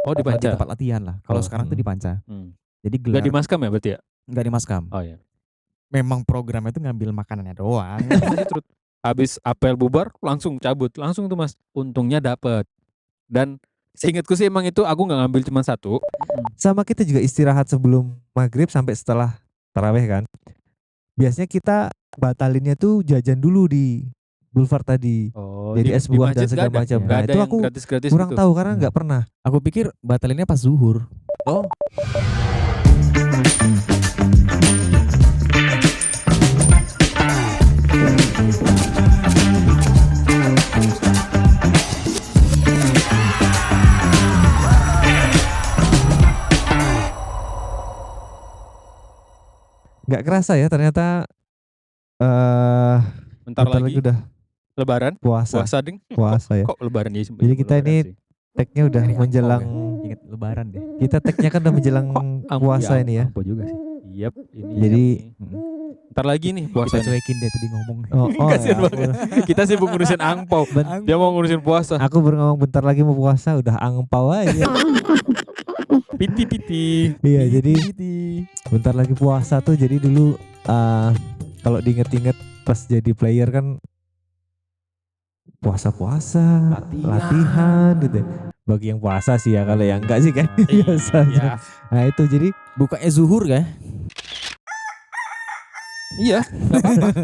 Oh di di Panca. tempat latihan lah. Kalau Oh, sekarang tuh di Panca. Jadi Gak di gelar Maskam ya berarti ya? nggak di Maskam. Oh ya. Memang programnya tuh ngambil makanannya doang. Terus habis apel bubar langsung cabut langsung tuh Mas. Untungnya dapet. Dan seingatku sih emang itu aku nggak ngambil cuma satu. Sama kita juga istirahat sebelum maghrib sampai setelah taraweh kan. Biasanya kita batalinnya tuh jajan dulu di Boulevard tadi. Oh, Jadi es di buah dan masjid segala nggak ada? macam. Nggak Nah ada itu yang aku gratis-gratis kurang gitu? tahu karena nggak pernah. Aku pikir batalinnya pas zuhur. Oh, nggak kerasa ya ternyata Bentar lagi udah Lebaran. puasa. Puasa ding. Puasa ya. Kok Lebaran ya? Jadi kita ini tag-nya udah Dari angpau menjelang ya. Ingat lebaran deh. kita tag-nya kan udah menjelang puasa ini ya. Angpo juga sih. Yep, ini. Jadi- Ntar lagi nih puasa. Kita cuekin deh tadi ngomong. Kasian ya, banget. Kita sibuk ngurusin angpau. Dia mau ngurusin puasa. Aku baru ngomong bentar lagi mau puasa udah angpau aja. Piti. Iya, jadi bentar lagi puasa tuh. Jadi dulu kalau diinget-inget pas jadi player kan puasa-puasa, latihan gitu. Bagi yang puasa sih ya, kalau yang enggak sih kan biasa aja. Iya. Nah itu jadi Bukanya zuhur kan? Iya.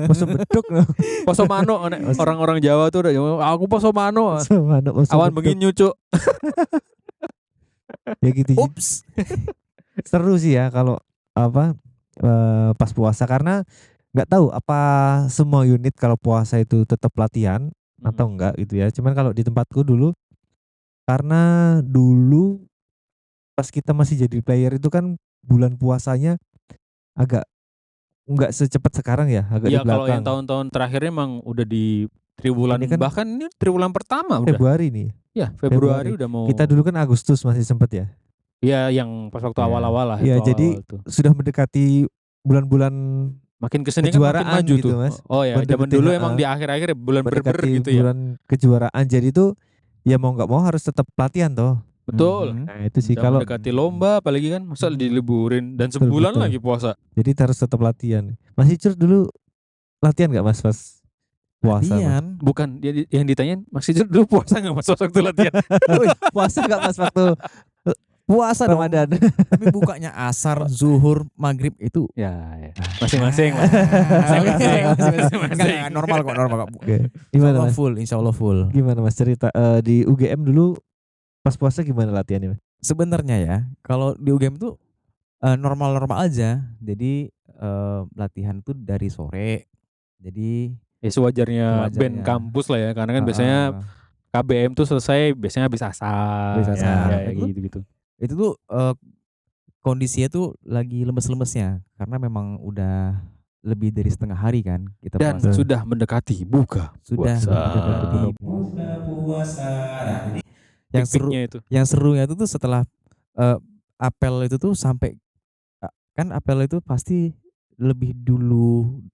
poso beduk loh. Poso mano. Orang-orang Jawa tuh udah aku poso mano. Awan begini nyucuk. Ya gitu. Ups. Seru sih ya kalau apa pas puasa karena nggak tahu apa semua unit kalau puasa itu tetap latihan atau enggak gitu ya. Cuman kalau di tempatku dulu karena dulu pas kita masih jadi player itu kan bulan puasanya agak enggak secepat sekarang ya, agak di Iya kalau yang belakang. tahun-tahun terakhirnya emang udah di triwulan Ini kan bahkan ini triwulan pertama udah. Februari nih. Ya Februari udah mau. Kita dulu kan Agustus masih sempet ya. Iya yang pas waktu Iya. awal-awal lah. Iya, itu jadi awal-awal tuh. Sudah mendekati bulan-bulan Makin kesini kan makin kejuaraan maju gitu, tuh. Mas. Oh ya, zaman Mendekati, dulu emang di akhir-akhir bulan berber mendekati gitu ya. bulan kejuaraan. Jadi itu ya mau nggak mau harus tetap pelatihan toh. Betul. Nah itu sih Udah kalau mendekati lomba apalagi kan masa diliburin dan Betul, sebulan betul. lagi puasa. jadi harus tetap latihan. Mas Icur dulu latihan nggak Mas pas puasa? Mas? Latihan. Bukan yang ditanyain Mas Ijur dulu puasa nggak Mas waktu latihan? Puasa nggak Mas waktu Puasa dong. Ramadan? Tapi bukanya asar, zuhur, maghrib itu Ya, masing-masing. Enggak, normal kok. Oke. Insya Gimana Allah Mas? full, insya Allah full. Gimana Mas cerita di UGM dulu pas puasa gimana latihannya Mas? Sebenarnya ya, kalau di UGM tuh normal-normal aja. Jadi latihan tuh dari sore. Jadi Ya sewajarnya Sewajarnya. band kampus lah ya, karena kan biasanya KBM tuh selesai biasanya habis asar. Habis asar. Ya, gitu-gitu. itu tuh kondisinya tuh lagi lemes-lemesnya karena memang udah lebih dari setengah hari kan kita Dan puasa. sudah mendekati buka Sudah puasa. mendekati buka puasa. Nah, jadi yang seru Pikniknya itu. yang serunya itu tuh setelah apel itu tuh sampai kan apel itu pasti lebih dulu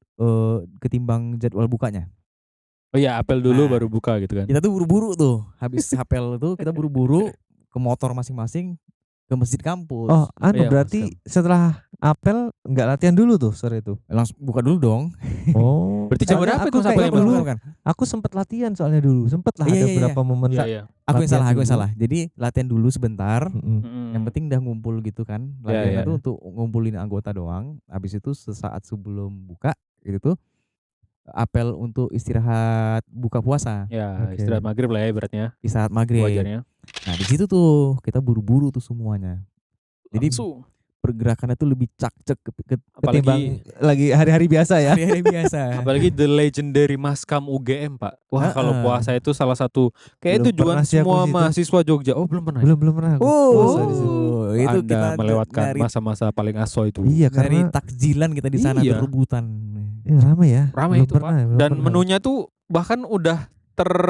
ketimbang jadwal bukanya. Oh iya, apel dulu Nah. baru buka gitu kan. Kita tuh buru-buru tuh habis apel itu kita buru-buru ke motor masing-masing ke masjid kampus. Oh, Iya, berarti setelah apel nggak latihan dulu tuh sore itu? Langsung buka dulu dong. Oh, Berarti jam soalnya berapa aku tuh kayak apelnya, dulu, Bukan. aku sempat latihan soalnya dulu, sempet lah Iya, ada iya, beberapa momen. Iya, iya. Aku yang Latihan salah. dulu. Jadi latihan dulu sebentar. Mm-mm. Yang penting udah ngumpul gitu kan. Iya, Latihan iya. tuh untuk ngumpulin anggota doang. Habis itu sesaat sebelum buka itu tuh apel untuk istirahat buka puasa. Ya, Oke. istirahat maghrib lah ya ibaratnya. Istirahat maghrib. Wajarnya. Nah di situ tuh kita buru-buru tuh semuanya. Jadi Langsung. pergerakannya tuh lebih cak-cek Ketimbang lagi hari-hari biasa ya. hari-hari biasa. Apalagi the legendary Maskam UGM, Pak. Wah, kalau puasa itu salah satu kayak Belum tujuan pernah sih aku semua di situ. mahasiswa Jogja. Oh, belum pernah. ya? belum pernah aku puasa di situ. itu Anda kita melewatkan nyari, masa-masa paling aso itu. Iya nyari karena takjilan kita di sana Iya. berebutan. ramai ya. Ramai Belum itu, pernah, Pak. belum Dan pernah. menunya tuh bahkan udah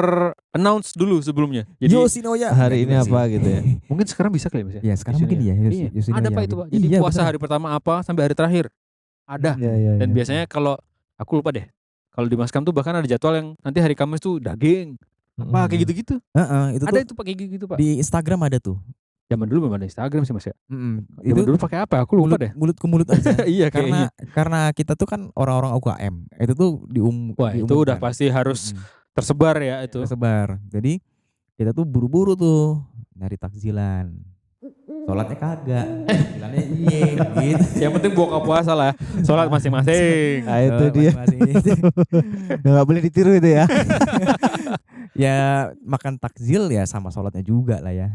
ter-announce dulu sebelumnya. Jadi Yoshinoya hari ini Enggak gitu apa sih. gitu ya. mungkin sekarang bisa kali ya, Mas ya? Ya sekarang mungkin Yoshinoya. iya. Iya. Yoshinoya Ada Pak itu, gitu. Pak. Jadi Iya, puasa bener. hari pertama apa sampai hari terakhir. Ada. Iya, iya, Dan iya. biasanya kalau aku lupa deh. Kalau di Maskam tuh bahkan ada jadwal yang nanti hari Kamis tuh daging. Apa kayak gitu-gitu. Heeh, itu Ada tuh itu pakai gitu, Pak. di Instagram ada tuh. Zaman dulu belum ada Instagram sih Mas ya. Zaman Itu dulu pakai apa? Aku lupa deh. mulut ke mulut aja. Iya kayaknya. Karena kita tuh kan orang-orang UKM. Itu tuh Wah, itu udah diumumkan. pasti harus tersebar ya itu. Tersebar. Jadi kita tuh buru-buru tuh nyari takjilan. Sholatnya kagak, takjilannya iye gitu. Yang penting buka puasa lah. Sholat masing-masing. Nah, itu dia. Masing-masing. Nggak boleh ditiru itu ya. Ya makan takjil ya sama sholatnya juga lah ya.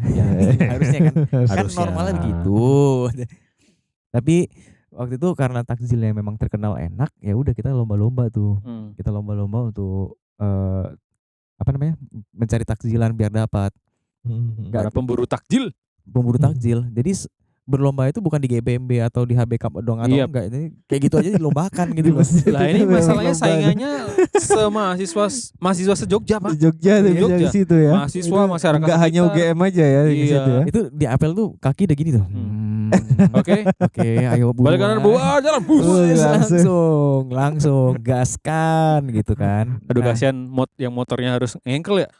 Harusnya kan. Kan Harusnya. normalnya begitu. Tapi waktu itu karena takjilnya memang terkenal enak, ya udah kita lomba-lomba tuh. Kita lomba-lomba untuk apa namanya? Mencari takjilan biar dapat. Para pemburu takjil. Pemburu takjil. Jadi berlomba itu bukan di GBMB atau di HB Cup dong atau Iya. enggak, ini kayak gitu aja dilombakan gitu loh. Lah ini masalahnya Lomba. saingannya mahasiswa se-Jogja Pak. Di Jogja tuh Di bisa Jogja. di situ ya. Mahasiswa, Itu masyarakat nggak hanya sekitar. UGM aja ya di Iya. situ ya. Itu di apel tuh kaki udah gini tuh. Oke. Oke, ayo Balik kanan buah jalan bus. Wih, langsung gaskan gitu kan. Aduh Nah, kasihan yang motornya harus ngengkel ya.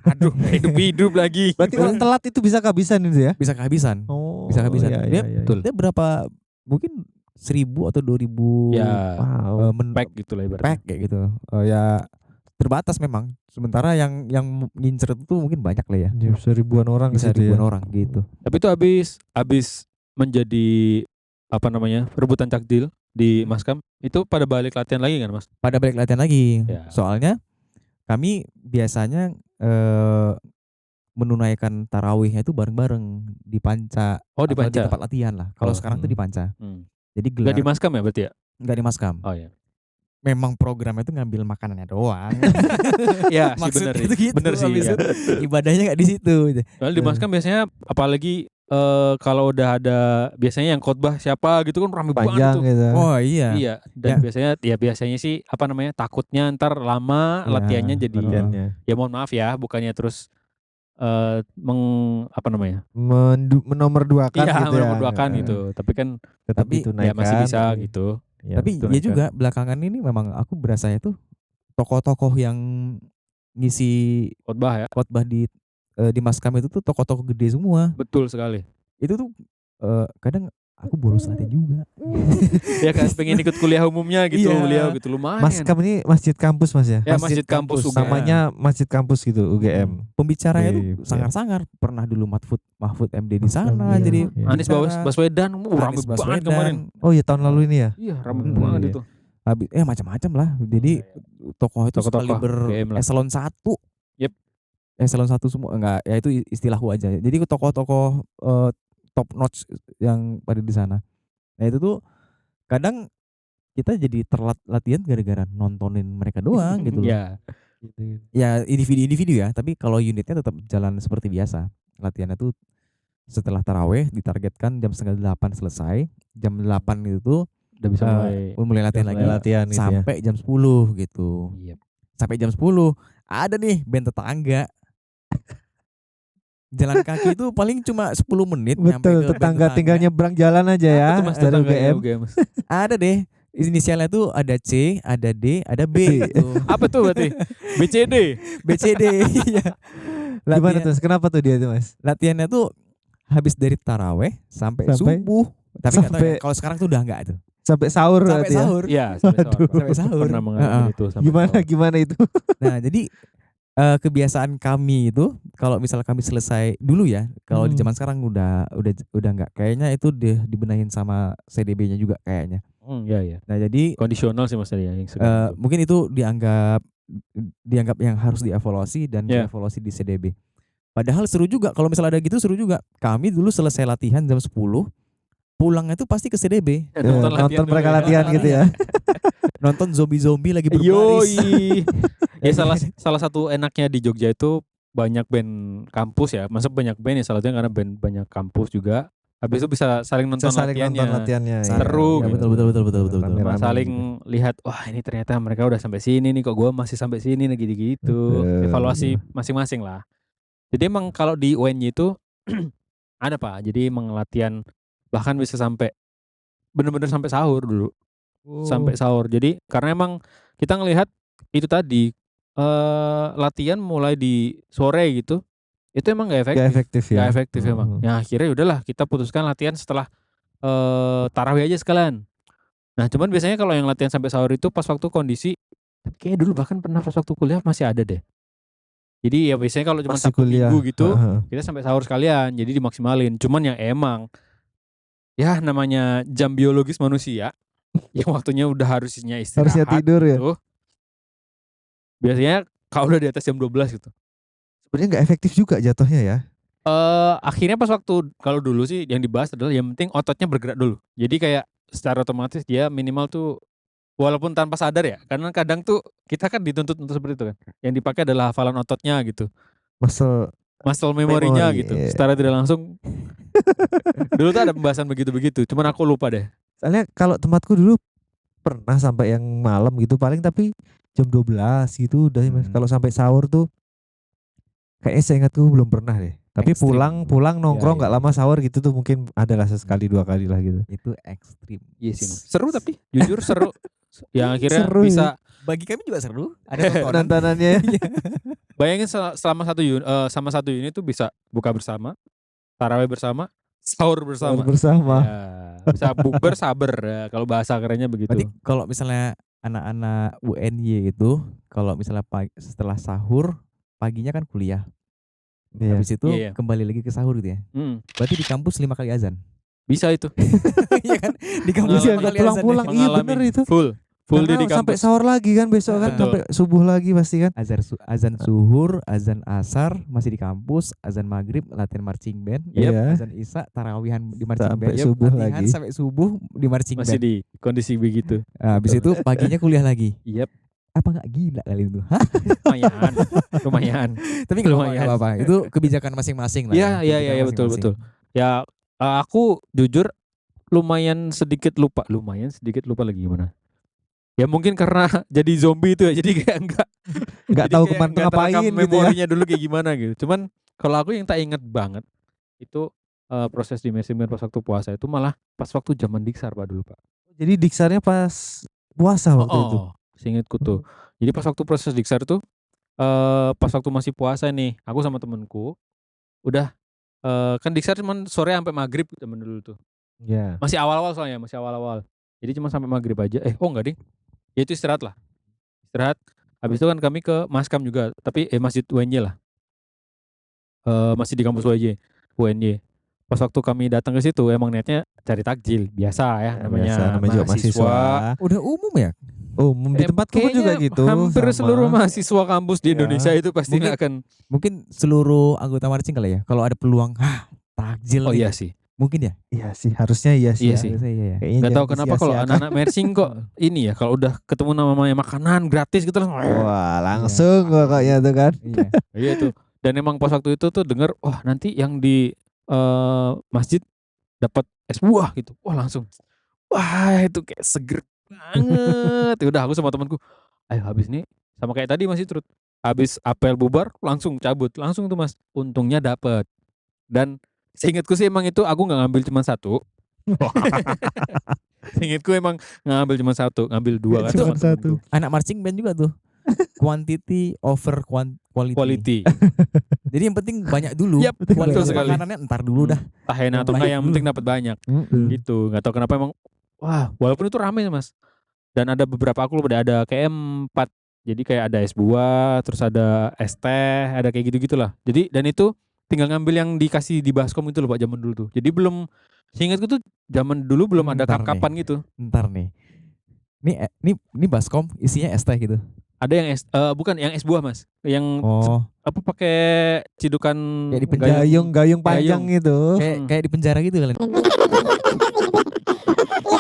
Aduh, hidup lagi. Berarti kalau telat itu bisa kehabisan itu ya? bisa kehabisan. Oh, Bisa kehabisan. iya, Dia- iya, iya. Betul. Dia berapa mungkin 1.000 atau 2.000 Ya, Wow. pack gitu lah ibaratnya. pack kayak gitu. Ya terbatas memang. Sementara yang ngincer itu mungkin banyak lah ya. Bisa ribuan orang Bisa di situ ribuan ya. orang gitu. Tapi itu habis menjadi apa namanya? Rebutan takjil di Maskam, itu pada balik latihan lagi kan, Mas? Pada balik latihan lagi. Ya. Soalnya kami biasanya menunaikan tarawihnya itu bareng-bareng di panca. Oh, di atau Panca. tempat latihan lah. Kalau Oh, sekarang tuh di panca. Jadi Enggak gelar di Maskam ya berarti ya? nggak di Maskam. Oh iya. Memang programnya itu ngambil makanannya doang. Iya, sih Maksudnya bener itu sih. gitu. Bener sih. Habis Ya. itu ibadahnya nggak di situ. Soalnya di Maskam biasanya apalagi kalau udah ada biasanya yang khotbah siapa gitu kan rame banget Panjang tuh. gitu. Oh iya. Iya, dan biasanya sih apa namanya? Takutnya ntar lama Iya, latihannya jadi Latihannya. ya mohon maaf ya, bukannya terus apa namanya? Menomorduakan Iya, gitu ya. menomorduakan gitu. Tapi kan Tetap Tapi ditunaikan. ya masih bisa tapi- gitu. ya, Tapi ditunaikan. ya juga belakangan ini memang aku berasanya tuh tokoh-tokoh yang ngisi Khotbah ya. khotbah di Maskam itu tuh tokoh-tokoh gede semua. Betul sekali. Itu tuh kadang aku bolos latihan juga. Ya kan pengen ikut kuliah umumnya gitu, Iya. beliau gitu lumayan. Maskam ini masjid kampus Mas ya? Ya, masjid kampus UGM. Namanya masjid kampus gitu UGM. Pembicaranya Iya, tuh sangar-sangar. Pernah dulu Mahfud MD di sana Iya, jadi iya. Anies bicara. Baswedan, rame Anies banget Baswedan. kemarin. Oh iya tahun lalu ini ya? Iya, rame Hmm, banget iya. itu. Habis macam-macam lah. Jadi tokoh itu Tokoh-tokoh sekaliber GM lah. eselon 1. Yep. Eselon 1 semua enggak, ya itu istilahku aja. Jadi tokoh-tokoh top notch yang pada di sana. Nah itu tuh kadang kita jadi terlat latihan gara-gara nontonin mereka doang gitu loh. Iya. Ya individu-individu ya, tapi kalau unitnya tetap jalan seperti biasa. Latihannya tuh setelah taraweh ditargetkan jam 7:30 selesai. Jam 8 itu tuh Udah bisa mulai latihan Mulai lagi latihan gitu ya. sampai jam 10 gitu. Iya. Sampai jam 10 ada nih band tetangga. Jalan kaki itu paling cuma 10 menit nyampe Betul, ke band tetangga tinggal nyebrang jalan aja ya. Itu Mas Dari tetangganya UGM. UGM. Ada deh. Inisialnya tuh ada C, ada D, ada B gitu. Apa tuh berarti? BCD. BCD. Iya. Gimana Latihan- tuh? Kenapa tuh dia tuh Mas? Latihannya tuh habis dari taraweh sampai Sampai- subuh. Tapi nggak tahu ya, sampai- kalau sekarang tuh udah enggak tuh. Sampai sahur Sampai berarti ya? sahur. Iya, sampai sahur. Sampai sahur. Pernah mengalami itu sampai Iya. Gimana itu? Nah, jadi kebiasaan kami itu kalau misal kami selesai dulu ya, kalau di zaman sekarang udah enggak. Kayaknya itu dibenahin sama CDB-nya juga kayaknya. Iya, iya. Nah, jadi Kondisional sih Mas tadi ya yang sekarang itu. mungkin itu dianggap yang harus dievaluasi dan Ya. dievaluasi di CDB. Padahal seru juga kalau misalnya ada gitu, seru juga. Kami dulu selesai latihan jam 10, pulangnya itu pasti ke CDB. Nonton mereka dulu latihan gitu ya. Nonton zombie-zombie lagi berbaris. Yoi. Ya salah satu enaknya di Jogja itu banyak band kampus ya. Masa banyak band ya salah satunya karena band banyak kampus juga. Habis itu bisa saling nonton Bisa saling latihannya. nonton latihannya. Seru Ya, gitu. betul. Rame-rame Saling gitu. lihat wah ini ternyata mereka udah sampai sini nih kok gua masih sampai sini nih gitu-gitu. Betul. Evaluasi masing-masing lah. Jadi emang kalau di UNY itu ada Pak. Jadi emang latihan bahkan bisa sampai bener-bener sampai sahur dulu. Sampai sahur. Jadi karena emang kita ngelihat itu tadi latihan mulai di sore gitu Itu emang gak efektif. Gak efektif ya. Gak efektif emang. Ya akhirnya udahlah kita putuskan latihan setelah tarawih aja sekalian. Nah cuman biasanya kalau yang latihan sampai sahur itu pas waktu kondisi, kayaknya dulu bahkan pernah pas waktu kuliah masih ada deh. Jadi ya biasanya kalau cuma Masih Sabtu kuliah. Minggu gitu, Heeh. kita sampai sahur sekalian, jadi dimaksimalin. Cuman ya emang, ya namanya jam biologis manusia, yang waktunya udah harusnya istirahat. Harusnya tidur ya. Gitu. Biasanya kalau udah di atas jam 12 gitu. Sebenarnya nggak efektif juga jatuhnya ya. Akhirnya pas waktu kalau dulu sih yang dibahas adalah yang penting ototnya bergerak dulu. Jadi kayak secara otomatis dia minimal tuh walaupun tanpa sadar ya, karena kadang tuh kita kan dituntut untuk seperti itu kan. Yang dipakai adalah hafalan ototnya gitu. Muscle memorinya Memori, gitu. iya. Secara tidak langsung dulu tuh ada pembahasan begitu-begitu. Cuman aku lupa deh. Soalnya kalau tempatku dulu pernah sampai yang malam gitu paling tapi jam 12 gitu udah Mas. Kalau sampai sahur tuh kayaknya saya ingatku belum pernah deh. Tapi Ekstrim. pulang nongkrong Iya, nggak iya. lama sahur gitu tuh mungkin adalah sesekali 2 kali lah gitu. Itu ekstrim. Iya sih. Seru tapi jujur seru. Yang akhirnya Seru ya. bisa Bagi kami juga seru. Ada tontonan. Nontonannya bayangin selama sama satu unit tuh bisa buka bersama, tarawih bersama, sahur bersama. bersama. Ya, bisa bukber saber ya, kalau bahasa kerennya begitu. Berarti kalau misalnya anak-anak UNY itu kalau misalnya setelah sahur paginya kan kuliah. Iya. Habis itu Iya. kembali lagi ke sahur gitu ya. Berarti di kampus 5 kali azan. Bisa itu. Iya kan? Di kampus Iya, 5 kali azan. pulang-pulang. Iya, Mengalami bener itu. Full Karena di sampai kampus. sahur lagi kan besok kan Betul. sampai subuh lagi pasti kan. Azan suhur, azan asar masih di kampus, azan maghrib latihan marching band, Iya. azan isya tarawihan di marching Sampai band, subuh latihan lagi. sampai subuh di marching Masih band. di kondisi begitu. Nah, habis itu paginya kuliah lagi. Yep. Apa nggak gila kali itu? Hah? Lumayan. Tapi nggak Lumayan. apa-apa. Itu kebijakan masing-masing lah. Iya betul. Ya aku jujur lumayan sedikit lupa lagi gimana. Ya mungkin karena jadi zombie itu ya, jadi kayak enggak Tahu kemana ngapain gitu ya. memorinya dulu kayak gimana gitu. Cuman kalau aku yang tak inget banget itu proses di Messenger pas waktu puasa itu malah pas waktu zaman diksar Pak dulu Pak. Jadi diksarnya pas puasa waktu itu. Seingetku tuh. Jadi pas waktu proses diksar tuh pas waktu masih puasa nih, aku sama temenku udah kan diksar cuman sore sampai maghrib zaman dulu tuh. Iya. Masih awal-awal soalnya, Jadi cuma sampai maghrib aja. Enggak ding. Ya itu istirahat lah. Habis itu kan kami ke Maskam juga, tapi Masjid UNY lah. Masih di kampus UNY. Pas waktu kami datang ke situ emang niatnya cari takjil, biasa ya namanya juga mahasiswa. Udah umum ya? Umum di tempatku pun juga Kayaknya gitu. Hampir sama. seluruh mahasiswa kampus di Iya. Indonesia itu pasti akan. Mungkin seluruh anggota marching kali ya. Kalau ada peluang, takjil Oh nih. iya sih. Mungkin ya? Iya sih, harusnya iya sih. Iya ya. sih. Harusnya iya ya. Kayaknya Gak tahu jangan kenapa kalau disia-siakan. anak-anak marching kok ini ya kalau udah ketemu namanya makanan gratis gitu langsung. Wah, langsung pokoknya tuh kan. Iya. Iya tuh. Dan emang pas waktu itu tuh denger wah nanti yang di masjid dapat es buah gitu. Wah langsung. Wah itu kayak seger banget. Ya udah aku sama temanku. Ayo habis nih sama kayak tadi masih Trut. Habis apel bubar langsung cabut. Langsung tuh Mas. Untungnya dapet. Dan seingatku sih emang itu aku gak ngambil cuma satu. Seingatku emang gak ngambil cuma satu. Ngambil dua kan Cuma sama satu. temenku. Anak marching band juga tuh. Quantity over quality. Quality. Jadi yang penting banyak dulu. Yap, Kualitas betul sekali. makanannya ntar dulu dah. Entah enak atau enggak yang penting dapat banyak. Gitu. Gak tahu kenapa emang wah walaupun itu rame Mas. Dan ada beberapa aku lupa ada kayak 4. Jadi kayak ada es buah, terus ada es teh, ada kayak gitu-gitulah. Jadi dan itu tinggal ngambil yang dikasih di baskom itu loh Pak zaman dulu tuh. Jadi belum seingatku tuh zaman dulu belum ada Bentar kap-kapan nih. gitu. Ntar nih. Ini baskom isinya es teh gitu. Ada yang bukan yang es buah Mas. Yang Oh, apa pakai cidukan Kayak di penjara. Gayung panjang Gayung. gitu. kayak di penjara gitu kalian.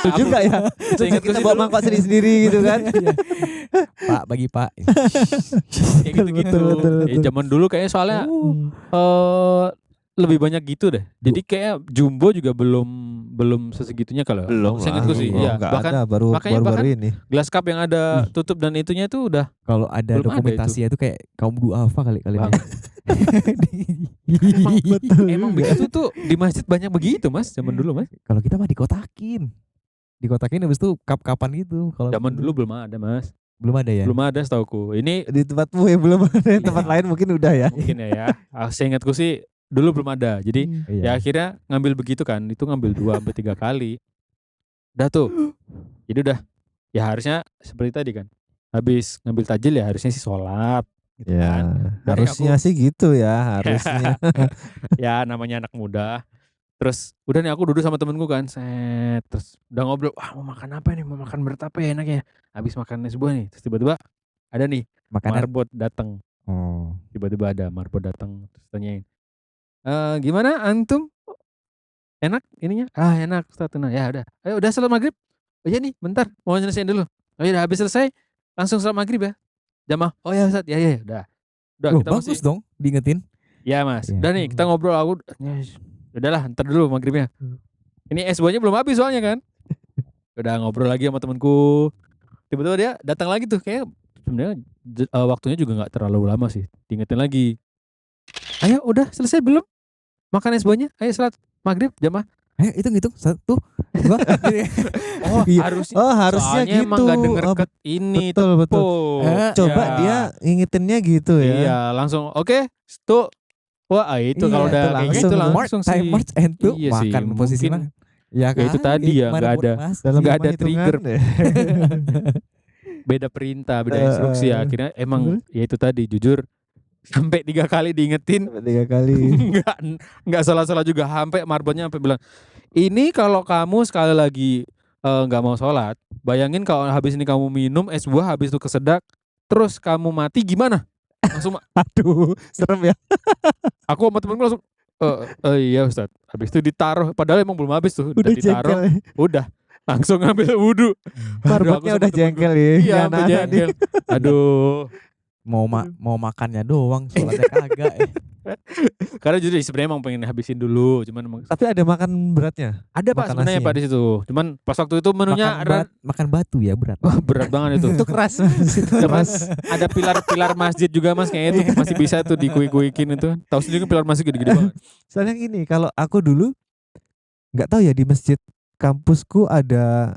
Itu juga ya. Seingatku Kita sih bawa dulu mangkok sendiri-sendiri gitu kan. Pak, bagi Pak. kayak gitu-gitu. Betul. Zaman dulu kayaknya soalnya lebih banyak gitu deh. Jadi kayak Jumbo juga belum sesegitunya kalau seingatku sih. Iya, Enggak bahkan ada baru ini. gelas cup yang ada tutup dan itunya itu udah Kalau ada Belum ada dokumentasi itu kayak kaum duafa kali kalian. Bang. emang begitu tuh di masjid banyak begitu Mas zaman dulu Mas. Kalau kita mah dikotakin. Dikotakin habis itu kap-kapan gitu. Kalau Zaman dulu belum ada Mas. Belum ada ya? Belum ada setauku. Ini Di tempatmu ya belum ada, di tempat lain mungkin udah ya. mungkin ya. Seingatku sih dulu belum ada. Jadi ya Iya. akhirnya ngambil begitu kan. Itu ngambil 2-3 kali. Udah tuh. Jadi udah. Ya harusnya seperti tadi kan. Habis ngambil tajil ya harusnya sih sholat. Gitu Ya, kan. harusnya sih gitu ya, harusnya. Ya namanya anak muda. Terus udah nih aku duduk sama temenku kan. Set. Terus udah ngobrol. Wah mau makan apa nih? Mau makan berat apa ya enaknya? Habis makan es buah nih. Terus tiba-tiba ada nih Makanan. marbot datang. Oh. Tiba-tiba ada marbot datang. Terus tanyain. Gimana antum? Enak ininya? Ah enak Ustaz. Nah, ya udah. Ayo udah salat maghrib? Oh iya nih bentar. Mau nyelesain dulu. Oh iya habis selesai. Langsung salat maghrib ya. Jamaah. Oh ya Ustaz. Ya udah. Udah Loh, kita bagus masih. dong diingetin. Ya mas. Iya. Udah nih kita ngobrol. Aku udahlah ntar dulu maghribnya. Ini es buahnya belum habis soalnya kan. Udah ngobrol lagi sama temanku. Tiba-tiba dia datang lagi tuh. Kayak sebenarnya waktunya juga gak terlalu lama sih. Diingetin lagi. Ayo udah selesai belum? Makan es buahnya. Ayo salat maghrib jamaah. Hitung-hitung 1, 2. Oh Iya. harusnya. Oh, harusnya Soalnya gitu. emang gak denger Oh, ke ini. betul, betul. Coba Ya. dia ngingetinnya gitu ya. Iya langsung oke. Tuh. Wah itu kalau Iya, udah itu kayak langsung. gitu March, langsung sih. Time march and to Iya sih, makan posisi mungkin- mana? Ya itu tadi ya, gimana nggak buat ada. mas? Dalam Nggak ada hitungan trigger. ya. Beda perintah, beda instruksi ya. Akhirnya emang ya itu tadi jujur sampai 3 kali diingetin Sampai 3 kali. nggak salah-salah juga sampai marbotnya sampai bilang ini kalau kamu sekali lagi nggak mau sholat, bayangin kalau habis ini kamu minum es buah habis itu kesedak terus kamu mati gimana? Langsung Aduh, serem ya. aku sama temenku langsung iya Ustaz. Habis itu ditaruh padahal emang belum habis tuh, Udah ditaruh, jengkel. udah langsung ngambil wudhu. Marbotnya udah jengkel ya. Iya, Anak-anak sampai nih. jengkel. Aduh. Mau makannya doang, sholatnya kagak. Karena jujur sebenarnya emang pengen habisin dulu, cuman emang Tapi ada makan beratnya. ada Pak makan sebenarnya nasinya. Pak di situ. Cuman pas waktu itu menunya Makan batu ya berat. wah, berat banget itu. Itu keras Mas. Itu Mas, keras. ada pilar-pilar masjid juga Mas kayaknya itu masih bisa tuh dikuik-kuikin itu. Tahu sendiri kan pilar masjid gede-gede banget. Soalnya gini, kalau aku dulu nggak tahu ya di masjid kampusku ada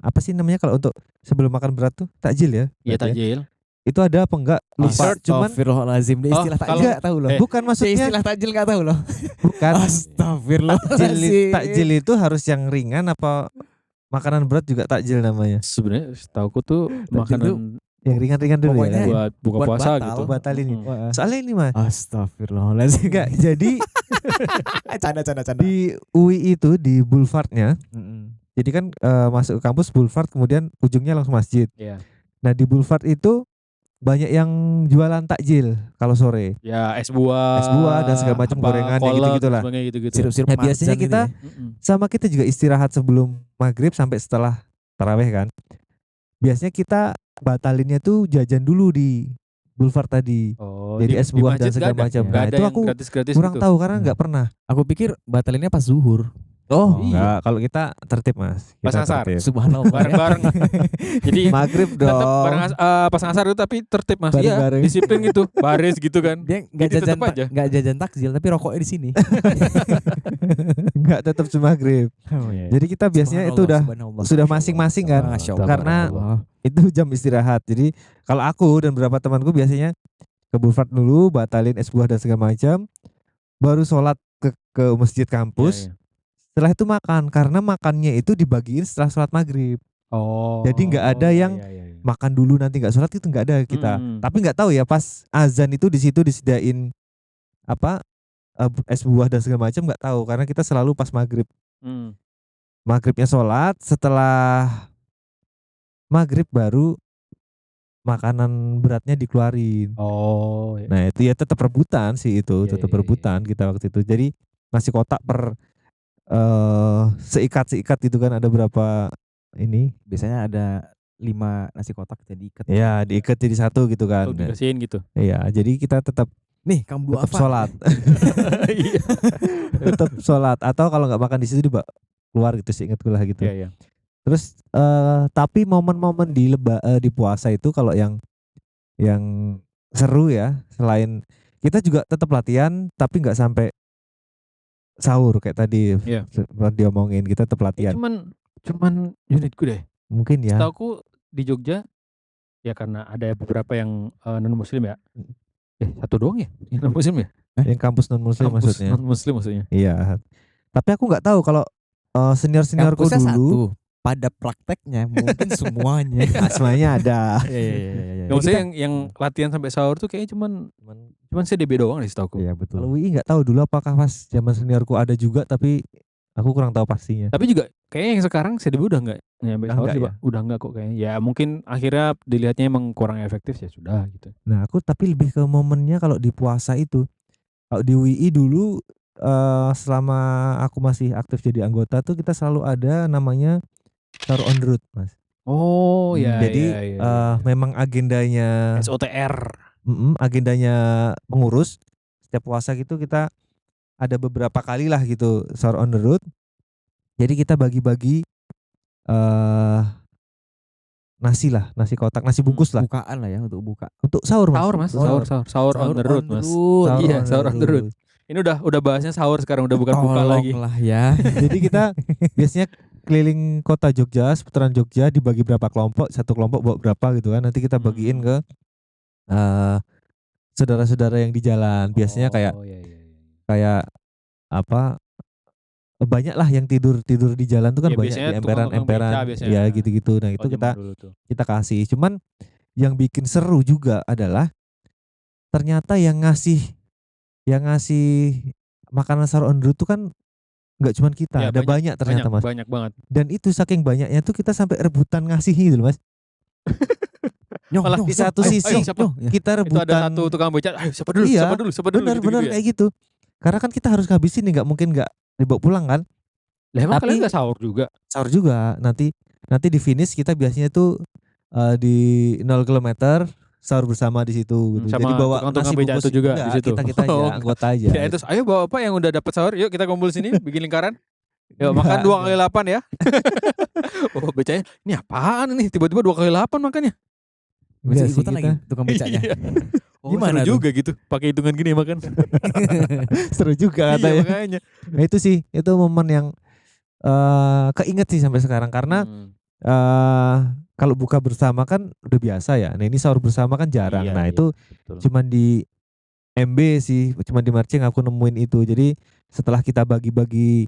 apa sih namanya kalau untuk sebelum makan berat tuh takjil ya. Iya berarti ya. tajil. Itu ada apa enggak lupa. Cuman Astagfirullahaladzim, dia istilah kalau- takjil gak tahu loh. bukan Dia maksudnya istilah takjil gak tahu loh. bukan Astagfirullahaladzim. takjil itu harus yang ringan apa makanan berat juga takjil namanya. Sebenarnya setauku tuh Tajil makanan Yang ringan-ringan dulu Pokoknya ya. buat buka buat puasa batal. gitu. Batalin. Mm. Soalnya ini Mas, Astagfirullahaladzim. enggak jadi Canda. di UI itu di boulevardnya. Mm-mm. Jadi kan masuk ke kampus boulevard kemudian ujungnya langsung masjid. Iya. Nah di boulevard itu banyak yang jualan takjil kalau sore. Ya es buah dan segala macam apa, gorengan, yang kolak, gitu-gitu lah. sebagainya gitu-gitu. Sirup-sirup Nah, biasanya marjan gitu kita ya. Mm-mm. Sama kita juga istirahat sebelum maghrib sampai setelah taraweh kan. Biasanya kita batalinnya tuh jajan dulu di boulevard tadi. Oh, Jadi di- es di buah masjid dan segala nggak ada? macam. Nggak Nah, ada itu yang aku gratis-gratis kurang gitu. tahu karena nggak pernah. Aku pikir batalinnya pas zuhur. Oh, iya. enggak. Kalau kita tertib Mas. Pas Kita asar. tertib. Subhanallah. Bareng-bareng. Jadi Maghrib dong. tetap bareng pas ngasar itu tapi tertib Mas. Iya, Bareng-bareng. disiplin gitu. Baris gitu kan. Dia nggak Jadi jajan tetep aja. nggak jajan takjil tapi rokoknya di sini. Enggak tetap cuma maghrib. Oh, iya. Jadi kita biasanya itu udah sudah masing-masing kan. Masya Allah. Karena Subhanallah. itu jam istirahat. Jadi kalau aku dan beberapa temanku biasanya ke boulevard dulu, batalin es buah dan segala macam, baru sholat ke masjid kampus. Iya, iya. Setelah itu makan, karena makannya itu dibagiin setelah sholat maghrib. Oh. Jadi nggak ada yang iya, iya, iya. Makan dulu nanti nggak sholat itu nggak ada kita. Tapi nggak tahu ya pas azan itu di situ disediain apa es buah dan segala macam nggak tahu karena kita selalu pas maghrib. Mm. Maghribnya sholat, setelah maghrib baru makanan beratnya dikeluarin. Oh. Iya. Nah itu ya tetap rebutan sih itu, Iya, tetap iya, iya. rebutan kita waktu itu. Jadi nasi kotak per seikat gitu kan ada berapa ini? Biasanya ada 5 nasi kotak jadi ikat. Ya diikat jadi satu gitu kan. Oh, dikasihin gitu. Iya jadi kita tetap Nih kamu dua tetap apa? sholat, Iya. tetap sholat atau kalau nggak makan di situ dibawa keluar gitu sih ingatku lah gitu. Iya, iya. Terus tapi momen-momen di puasa itu kalau yang seru ya selain kita juga tetap latihan tapi nggak sampai sahur kayak tadi Iya. diomongin kita tetap latihan Cuman unitku deh. mungkin ya. Setauku di Jogja Ya karena ada beberapa yang non muslim ya. Satu doang ya yang non muslim ya? Yang kampus non muslim Kampus maksudnya. non muslim maksudnya. Iya. Tapi aku nggak tahu kalau senior-seniorku Kampusnya dulu satu, pada prakteknya mungkin semuanya. semuanya ada. Iya. Maksudnya yang latihan sampai sahur tuh kayaknya cuman CDB doang deh setahu aku. Iya betul. Kalau UI nggak tahu dulu apakah pas zaman seniorku ada juga, tapi aku kurang tahu pastinya. Tapi juga kayaknya yang sekarang CDB udah enggak nyampe Udah sahur enggak sih, ya? Pak. Udah enggak kok kayaknya. Ya mungkin akhirnya dilihatnya emang kurang efektif ya sudah gitu. Nah, aku tapi lebih ke momennya kalau di puasa itu. Kalau di UI dulu selama aku masih aktif jadi anggota tuh kita selalu ada namanya sahur on the road, Mas. Oh ya. Jadi memang agendanya SOTR. agendanya pengurus setiap puasa gitu kita ada beberapa kali lah gitu sahur on the road. Jadi kita bagi-bagi nasi kotak, nasi bungkus lah Bukaan lah ya untuk buka. untuk sahur, Mas. Sahur Mas, Untuk sahur on the road Mas. Iya, sahur on the road. Ini udah bahasnya sahur sekarang, udah bukan buka lagi. Tolonglah ya. Jadi kita biasanya keliling kota Jogja, seputaran Jogja, dibagi berapa kelompok, satu kelompok bawa berapa gitu kan. Nanti kita bagiin ke saudara-saudara yang di jalan. Biasanya kayak apa, banyak lah yang tidur di jalan tuh kan, Ya, banyak biasanya di tukang-tukang beca emperan biasanya. ya gitu-gitu. Nah, itu Kalau kita zaman dulu tuh. kasih. Cuman yang bikin seru juga adalah ternyata yang ngasih makanan sahur on the road tuh kan nggak cuman kita, Ya, ada banyak ternyata, Mas. Banyak banget. Dan itu saking banyaknya tuh kita sampai rebutan ngasih gitu loh, Mas. Malah Di satu sisi siapa? kita Itu ada rebutan. satu tukang beca, ayo siapa dulu, Iya, siapa dulu Benar gitu-gitu ya. kayak gitu. Karena kan kita harus habisin nih, nggak mungkin nggak dibawa pulang kan. Lah emang Tapi- kalian enggak sahur juga? Sahur juga. Nanti di finish kita biasanya tuh di 0 km sahur bersama di situ gitu. Sama Jadi bawa tukang-tukang nasi beca bungkus itu juga enggak, di situ. Kita aja Oh, anggota aja. Kirain terus ayo Bapak yang udah dapat sahur, yuk kita kumpul sini bikin lingkaran. Yuk makan Enggak, 2 kali 8 ya. Oh, becanya ini apaan nih? Tiba-tiba 2 kali 8 makannya. Enggak Masih sih ikutan kita. lagi tukang becanya. Iya. Oh, Gimana seru tuh? juga gitu. Pakai hitungan gini makan. Seru juga Iya katanya. makanya. Nah, itu momen yang keinget sih sampai sekarang karena kalau buka bersama kan udah biasa ya. Nah, ini sahur bersama kan jarang. Iya, Nah, iya, itu betul. cuman di MB sih, cuman di Marching aku nemuin itu. Jadi setelah kita bagi-bagi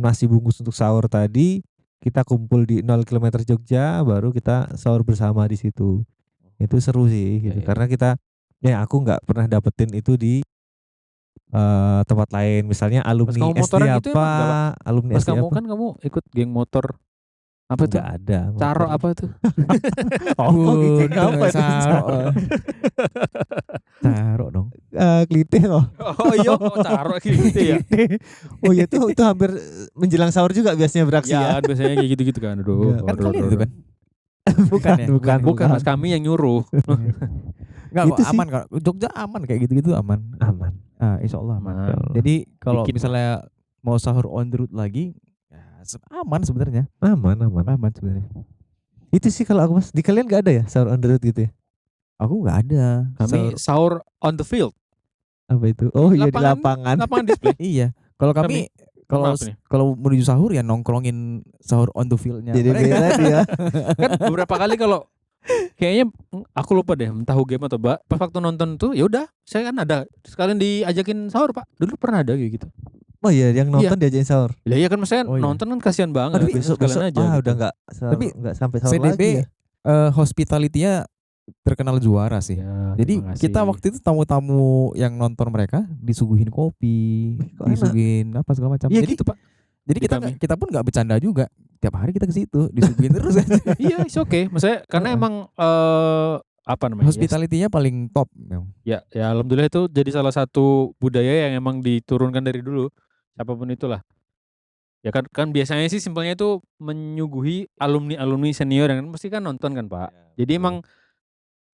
nasi bungkus untuk sahur tadi, kita kumpul di 0 km Jogja, baru kita sahur bersama di situ. Itu seru sih gitu. Iya. Karena aku nggak pernah dapetin itu di tempat lain. Misalnya alumni kamu SD motoran gitu apa, emang nggak, Pak? alumni Pas SD kamu apa? kan kamu ikut geng motor apa tuh? Nggak ada. Caro motor. apa tuh? Oh, geng apa itu? Caro. Caro dong. Klite loh. Oh iya, caro gitu ya. Oh iya, itu hampir menjelang sahur juga biasanya beraksi ya. Ya, biasanya kayak gitu-gitu kan. Aduh. Kan kalian itu kan. Bukan, ya? Bukan Mas, kami yang nyuruh. Enggak kok Itu sih. aman kok. Jogja aman kayak gitu-gitu aman. Aman. Ah, insya Allah aman. Aman. Jadi kalau Dikit, misalnya mau sahur on the road lagi, ya aman sebenarnya. Aman. Aman sebenarnya. Itu sih kalau aku, Mas. Di kalian nggak ada ya sahur on the road gitu ya? Aku nggak ada. Kami sahur on the field. Apa itu? Oh iya, di Lapangan. lapangan. Lapangan display. Iya. Kalau kami kalau Maaf nih. kalau menuju sahur ya nongkrongin sahur on the field-nya. Jadi mereka. beda dia. Kan beberapa kali kalau kayaknya aku lupa deh entah game atau pas waktu nonton tuh ya udah saya kan ada sekalian diajakin sahur Pak, dulu pernah ada kayak gitu. Oh iya, yang nonton diajakin sahur. Ya iya kan maksudnya Oh iya. nonton kan kasihan banget. Aduh, Besok besok sekalian aja gitu. udah Tapi nggak sampai sahur CDB lagi ya. hospitality-nya terkenal juara sih. Ya, Jadi terima kasih. kita waktu itu tamu-tamu yang nonton mereka disuguhin kopi, Kok enak? disuguhin apa segala macam. Iya Jadi gitu Pak. jadi di kita kami. kita pun nggak bercanda juga. Tiap hari kita ke situ disuguhin terus aja. Iya, it's okay. Maksudnya karena emang apa namanya? Hospitality-nya paling top. Ya alhamdulillah itu jadi salah satu budaya yang emang diturunkan dari dulu. Siapapun itulah. Ya kan biasanya sih simpelnya itu menyuguhi alumni senior yang pasti kan nonton kan Pak. Jadi emang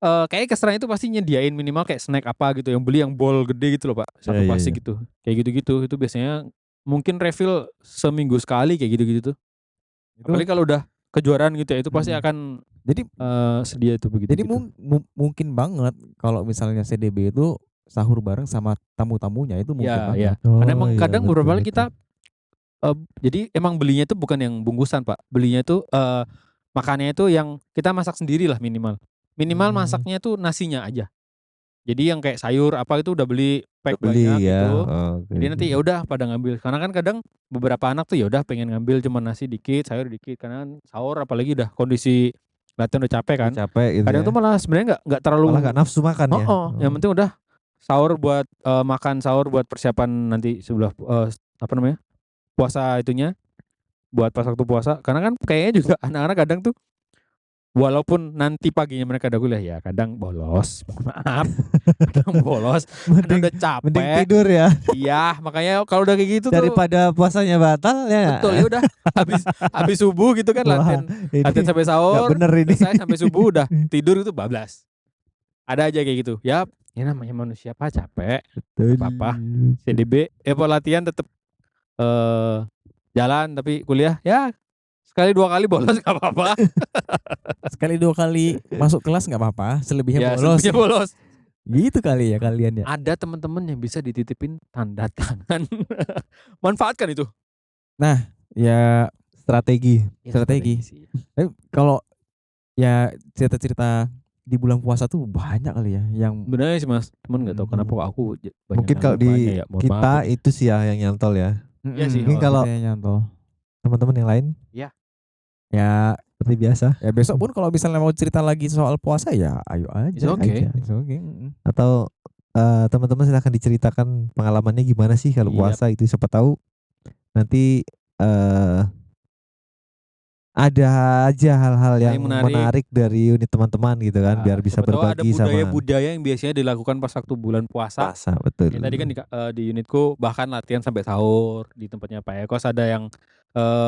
kayak keserang itu pasti nyediain minimal kayak snack apa gitu, yang beli yang bowl gede gitu loh Pak, satu Iya, plastik iya. gitu. Kayak gitu-gitu itu biasanya mungkin refill seminggu sekali kayak gitu-gitu tuh. Apalagi kalau udah kejuaraan gitu ya, itu pasti akan Jadi sedia itu begitu. jadi mungkin banget kalau misalnya CDB itu sahur bareng sama tamu-tamunya itu mungkin ya, banget. ya. Oh, Karena emang iya, kadang betul, beberapa kali betul. kita jadi emang belinya itu bukan yang bungkusan Pak. Belinya itu makannya itu yang kita masak sendiri lah minimal. Minimal masaknya tuh nasinya aja. Jadi yang kayak sayur apa itu udah beli pack banyak ya. gitu. Oke. Jadi nanti ya udah pada ngambil. Karena kan kadang beberapa anak tuh ya udah pengen ngambil cuma nasi dikit, sayur dikit. Karena kan sahur apalagi udah kondisi latihan udah capek kan. Capek gitu Kadang ya. tuh malah sebenarnya nggak terlalu. Malah gak nafsu makan ya. Yang penting udah sahur buat makan sahur buat persiapan nanti sebelah apa namanya puasa itunya. Buat pas waktu puasa. Karena kan kayaknya juga anak-anak kadang tuh walaupun nanti paginya mereka udah kuliah ya kadang bolos, mohon maaf, kadang bolos, kadang udah Mending capek, tidur ya iya makanya kalau udah kayak gitu tuh, daripada puasanya batal ya. betul ya udah habis subuh gitu kan Wah, latihan sampai sahur, Gak bener ini. selesai sampai subuh udah tidur itu bablas, ada aja kayak gitu, ya namanya manusia pak capek, apa-apa. CDB, latihan tetap jalan tapi kuliah ya sekali 2 kali bolos gak apa-apa. Sekali 2 kali masuk kelas nggak apa-apa, selebihnya Ya, bolos. selebihnya bolos. Gitu kali ya kalian ya. Ada teman-teman yang bisa dititipin tanda tangan. Manfaatkan itu. Ya Strategi. Strategi. sih. tapi kalau ya cerita-cerita di bulan puasa tuh banyak kali ya yang Sebenarnya sih Mas, cuman nggak tahu kenapa kok aku banyak Mungkin yang kalau di lupanya ya, mohon kita maaf. itu sih ya yang nyantol ya. Iya sih, Mungkin kalau kita yang nyantol. teman-teman yang lain Ya seperti biasa besok pun kalau misalnya mau cerita lagi soal puasa ya ayo It's aja. okay. It's okay. atau teman-teman silahkan diceritakan pengalamannya gimana sih kalau Yap. puasa itu, siapa tahu nanti ada aja hal-hal yang menarik dari unit teman-teman gitu kan, biar bisa siapa tahu ada berbagi sama budaya-budaya yang biasanya dilakukan pas waktu bulan puasa. puasa. Betul. Ya, tadi kan di unitku bahkan latihan sampai sahur di tempatnya Pak Ekos, ada yang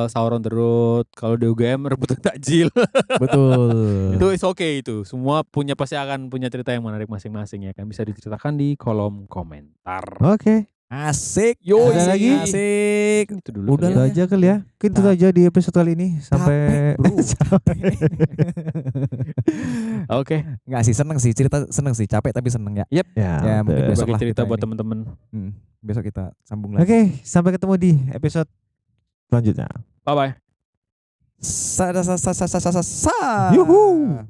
sahur on the road. Kalau di UGM rebutan takjil. Betul. Itu is okay itu. Semua pasti akan punya cerita yang menarik masing-masing ya kan, bisa diceritakan di kolom komentar. Oke. Asik. Yo, ada lagi? Asik. Itu dulu. Udah Itu lah aja kali ya. Mungkin itu aja di episode kali ini. Sampai Capek, bro. Oke. Enggak sih, seneng sih, capek tapi seneng ya. Yep. Ya, mungkin betul. besok Berbagi lah cerita kita buat ini. teman-teman. Besok kita sambung lagi. Oke, sampai ketemu di episode selanjutnya. Bye bye. Yuhu.